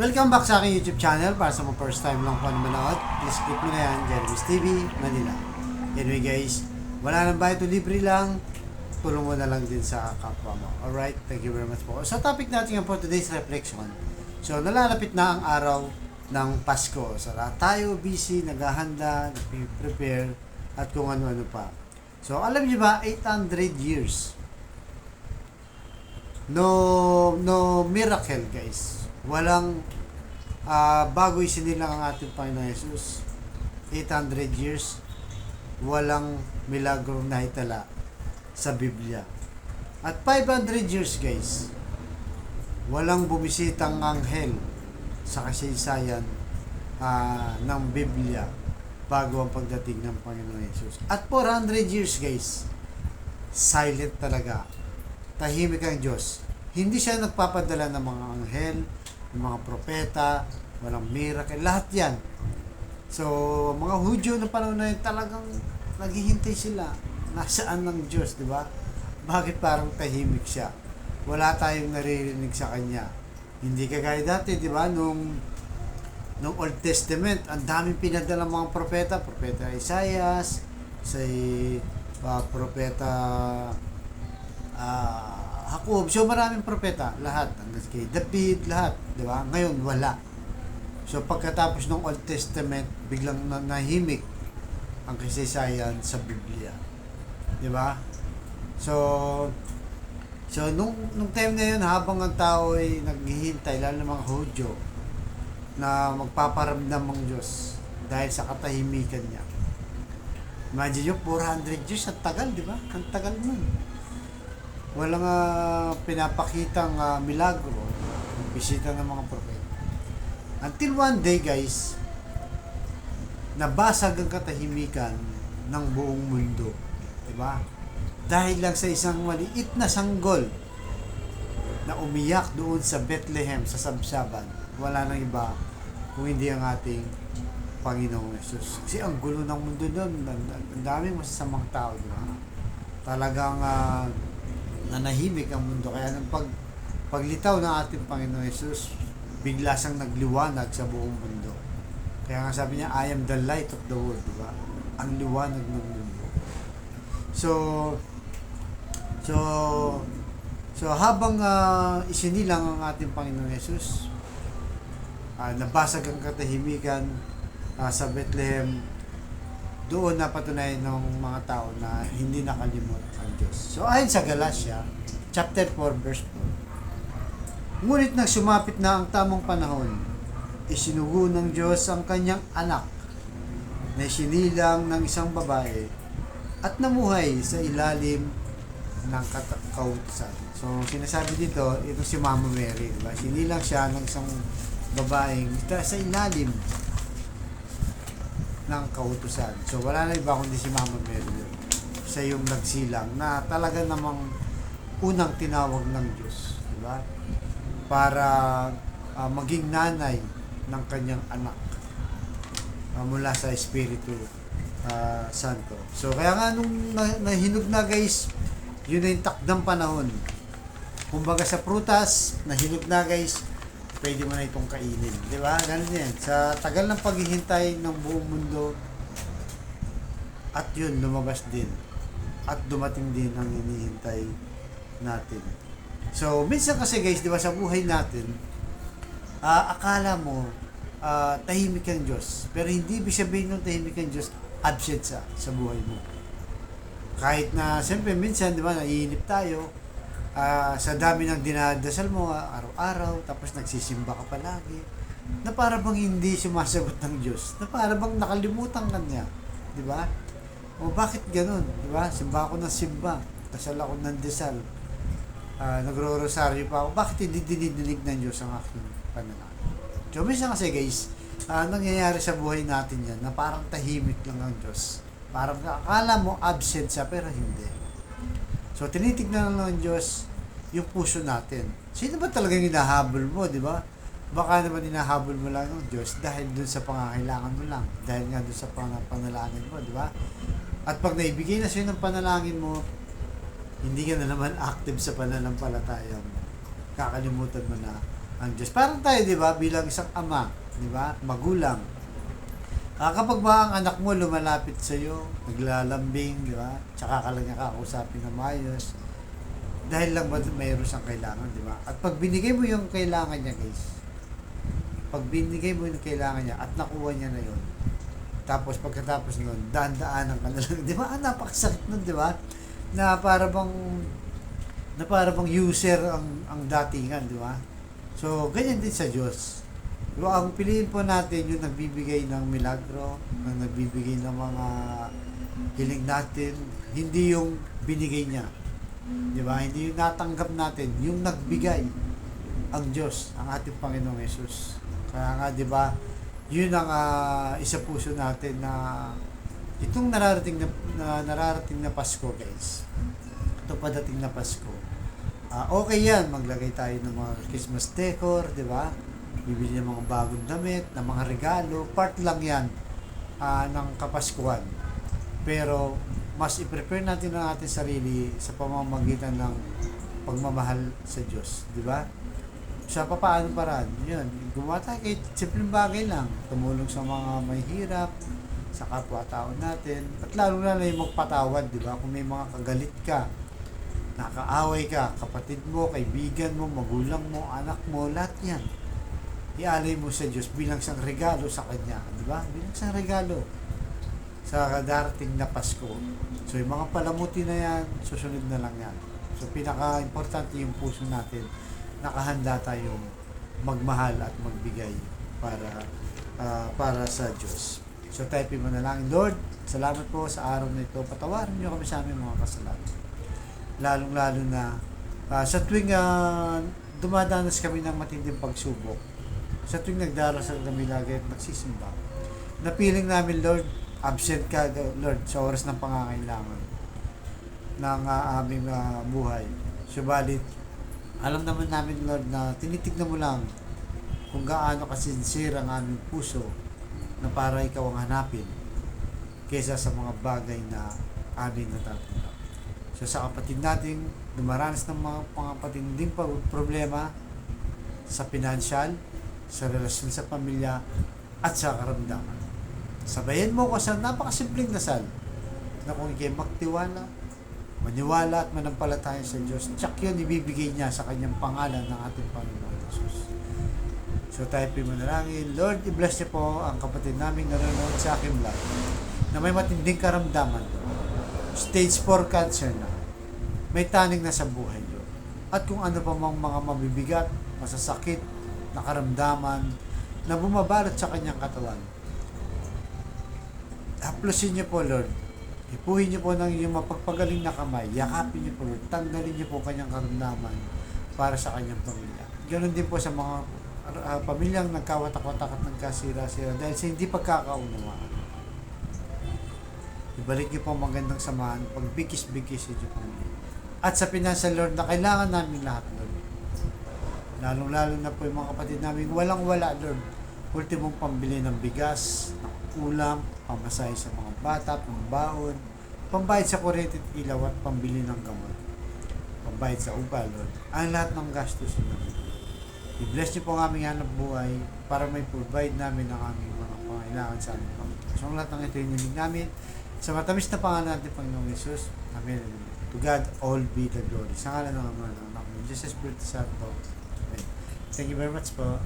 Welcome back sa aking YouTube channel. Para sa mga first time lang po na manood, please click mo na yan, Jeremy's TV, Manila. Anyway guys, wala nang bayad o libre lang, tulong mo na lang din sa kapwa mo. Alright, thank you very much po. Sa topic natin nga po, today's reflection. So, nalalapit na ang araw ng Pasko. So, lahat tayo busy, naghahanda, nag-prepare, at kung ano-ano pa. So, alam niyo ba, 800 years. No miracle guys. Walang bago isinilang ang ating Panginoon Jesus. 800 years walang milagro na itala sa Biblia. At 500 years guys, walang bumisitang anghel sa kasaysayan ng Biblia bago ang pagdating ng Panginoon Jesus. At 400 years guys, silent talaga. Tahimik ang Diyos. Hindi siya nagpapadala ng mga anghel, ng mga propeta, walang miracle, lahat yan. So, mga Hudyo na panahon na yun, talagang naghihintay sila. Nasaan ng Diyos, di ba? Bakit parang tahimik siya? Wala tayong naririnig sa Kanya. Hindi kagaya dati, di ba? Nung Old Testament, ang daming pinadala mga propeta. Propeta Isaias, propeta Jacob. So maraming propeta, lahat. Hanggang kay David, lahat. Di ba? Ngayon, wala. So pagkatapos ng Old Testament, biglang nahimik ang kasaysayan sa Biblia. Di ba? So nung time na yun, habang ang tao ay naghihintay, lalo ng mga Hudyo, na magpaparamdam ang Diyos dahil sa katahimikan niya. Imagine yung 400 years, ang tagal, di ba? Ang tagal nun. Walang pinapakitang milagro, bisita ng mga propeta. Until one day guys, nabasag ang katahimikan ng buong mundo. Diba? Dahil lang sa isang maliit na sanggol na umiyak doon sa Bethlehem, sa Sabsaban. Wala nang iba kung hindi ang ating Panginoong Jesus. Kasi ang gulo ng mundo doon, ang daming masasamang tao. Diba? Talagang nanahimik ang mundo. Kaya nang paglitaw ng ating Panginoon Jesus, bigla siyang nagliwanag sa buong mundo. Kaya nga sabi niya, I am the light of the world, diba? Ang liwanag ng mundo. So habang isinilang ang ating Panginoon Jesus, nabasag ang katahimikan sa Bethlehem, doon napatunayan ng mga tao na hindi nakalimot ang Diyos. So ayon sa Galatia, chapter 4, verse 4. Ngunit nang sumapit na ang tamang panahon, isinugo ng Diyos ang kanyang anak na isinilang ng isang babae at namuhay sa ilalim ng kautusan. So sinasabi dito, ito si Mama Mary, diba? Sinilang siya ng isang babaeng sa ilalim ng kautusan. So wala na iba kundi si Mama Mary. Siya yung nagsilang na talaga namang unang tinawag ng Diyos, di ba? Para maging nanay ng kanyang anak mula sa Espiritu Santo. So kaya nga nung nahinog na guys, yun na yung takdang panahon. Kumbaga sa prutas, nahinog na guys, pwede mo na itong kainin. Di ba? Ganun yan. Sa tagal ng paghihintay ng buong mundo, at yun, lumabas din. At dumating din ang hinihintay natin. So, minsan kasi guys, di ba, sa buhay natin, akala mo, tahimik ang Diyos. Pero hindi ibig sabihin ng tahimik ang Diyos, absent sa buhay mo. Kahit na, siyempre, minsan, di ba, naiinip tayo, sa dami ng dinadasal mo araw-araw, tapos nagsisimba ka palagi, na para bang hindi sumasagot ng Diyos, na para bang nakalimutan ka niya, di ba? O bakit ganun, di ba? Simba ako ng simba, dasal ako ng dasal, nagro-rosaryo pa ako, bakit hindi dinidinig ng Diyos ang aking panalangin? So minsan kasi guys, nangyayari sa buhay natin yan, na parang tahimik lang ang Diyos, parang akala mo absent siya, pero hindi. So, tinitignan lang ng Diyos yung puso natin. Sino ba talagang hinahabol mo, di ba? Baka naman hinahabol mo lang ng Diyos dahil dun sa pangangailangan mo lang. Dahil nga dun sa panalangin mo, di ba? At pag naibigay na sa'yo ng panalangin mo, hindi ka na naman active sa pananampalataya mo. Kakalimutan mo na ang Diyos. Parang tayo, di ba, bilang isang ama, di ba, magulang. Kapag ba ang anak mo lumalapit sa iyo, naglalambing, di ba, tsaka ka lang niya kakausapin na maayos, dahil lang ba mayroon siyang kailangan, di ba? At pag binigay mo yung kailangan niya, guys, pag binigay mo yung kailangan niya at nakuha niya na yun, tapos pagkatapos nun, daan-daanan ka na lang, di ba? Napakasakit nun, di ba? Na para bang user ang datingan, di ba? So, ganyan din sa Diyos. Di ba? Ang piliin po natin yung nagbibigay ng milagro, ang nagbibigay ng mga hiling natin, hindi yung binigay niya. Di ba? Hindi yung natanggap natin, yung nagbigay ang Diyos, ang ating Panginoong Yesus. Kaya nga, di ba, yun ang isa puso natin na itong nararating na Pasko, guys. Ito padating na Pasko. Okay yan, maglagay tayo ng mga Christmas decor, di ba? Bibili ng mga bagong damit, ng mga regalo, part lang yan ng Kapaskuhan. Pero mas i-prepare natin ang ating sarili sa pamamagitan ng pagmamahal sa Diyos, di ba? Sa paano paraan, yun, gumawa tayo kahit simpleng bagay lang, tumulong sa mga may hirap, sa kapwa-tao natin, at lalo na yung magpatawad, di ba? Kung may mga kagalit ka, nakaaway ka, kapatid mo, kaibigan mo, magulang mo, anak mo, lahat yan. Ialay mo sa Diyos bilang isang regalo sa Kanya, di ba? Bilang isang regalo sa darating na Pasko. So, yung mga palamuti na yan, susunod na lang yan. So, pinaka-importante yung puso natin, nakahanda tayong magmahal at magbigay para sa Diyos. So, type mo na lang, Lord, salamat po sa araw na ito. Patawarin niyo kami sa aming mga kasalanan. Lalong-lalo na sa tuwing dumadanas kami ng matinding pagsubok, sa tuwing nagdarasal kami lagi at nagsisimba, napiling namin, Lord, absent ka, Lord, sa oras ng pangangailangan ng aming buhay. Subalit, alam naman namin, Lord, na tinitignan mo lang kung gaano kasincere ang aming puso na para ikaw ang hanapin kaysa sa mga bagay na aming natatanggap. So sa kapatid nating dumaranas ng mga patinding problema sa pinansyal, sa relasyon sa pamilya, at sa karamdaman, sabayan mo ko sa napakasimpleng dasal na kung ikay magtiwala, maniwala at manampalataya sa Diyos, tsak yun ibibigay niya sa kanyang pangalan ng ating Panginoon Jesus. So type mo na lang, Lord, i-bless niyo po ang kapatid namin nanonood sa aking vlog na may matinding karamdaman, stage 4 cancer na, may taning na sa buhay niyo, at kung ano pa mang mga mabibigat, masasakit na karamdaman na bumabalot sa kanyang katawan, haplusin niyo po, Lord. Ipuhin niyo po ng inyong mapagpagaling na kamay. Yakapin niyo po, Lord. Tanggalin niyo po kanyang karamdaman para sa kanyang pamilya. Ganon din po sa mga pamilyang nagkawatak-watak at nagkasira-sira dahil sa hindi pagkakaunawaan. Ibalik niyo po ang magandang samahan, pagbigis-bigis niyo po. At sa pinansyal, Lord, na kailangan namin lahat, Lord. Lalong-lalo na po yung mga kapatid namin, walang-wala, Lord. Ultimong pambili ng bigas, ng ulam, pamasahe sa mga bata, pambaon, pambayad sa kuryente at ilaw at pambili ng gamot, pambayad sa upa, Lord. Ang lahat ng gastos nyo. I-bless niyo po ang aming hanap buhay para may provide namin ang aming mga pangailangan sa aming Panginoon. So, ang lahat ng ito yung namin sa matamis na pangalan natin, Panginoong Jesus. Amen. To God all be the glory. Sa ngalan ng Ama ng Anak ng Jesus Espiritu Santo. Amen. Thank you very much po.